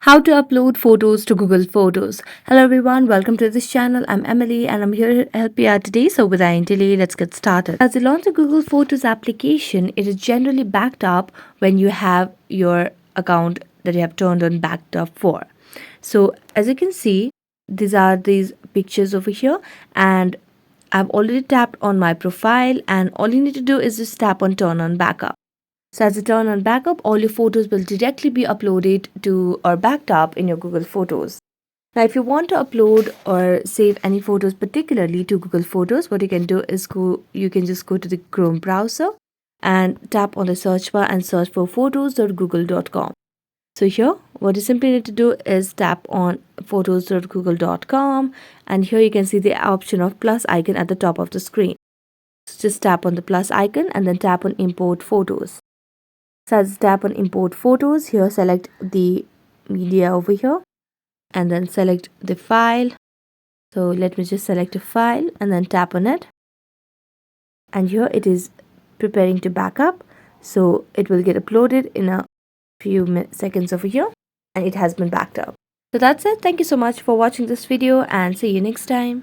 How to upload photos to Google Photos. Hello everyone, welcome to this channel. I'm Emily and I'm here to help you out today. So without any delay, let's get started. As you launch the Google Photos application, it is generally backed up when you have your account that you have turned on backed up for. So as you can see, these pictures over here, and I've already tapped on my profile, and all you need to do is just tap on turn on backup. So as you turn on backup, all your photos will directly be uploaded to or backed up in your Google Photos. Now, if you want to upload or save any photos particularly to Google Photos, what you can do is you can just go to the Chrome browser and tap on the search bar and search for photos.google.com. So here, what you simply need to do is tap on photos.google.com, and here you can see the option of plus icon at the top of the screen. So just tap on the plus icon and then tap on import photos. So as tap on import photos, here select the media over here and then select the file. So let me just select a file and then tap on it. And here it is preparing to back up. So it will get uploaded in a few seconds over here, and it has been backed up. So that's it. Thank you so much for watching this video and see you next time.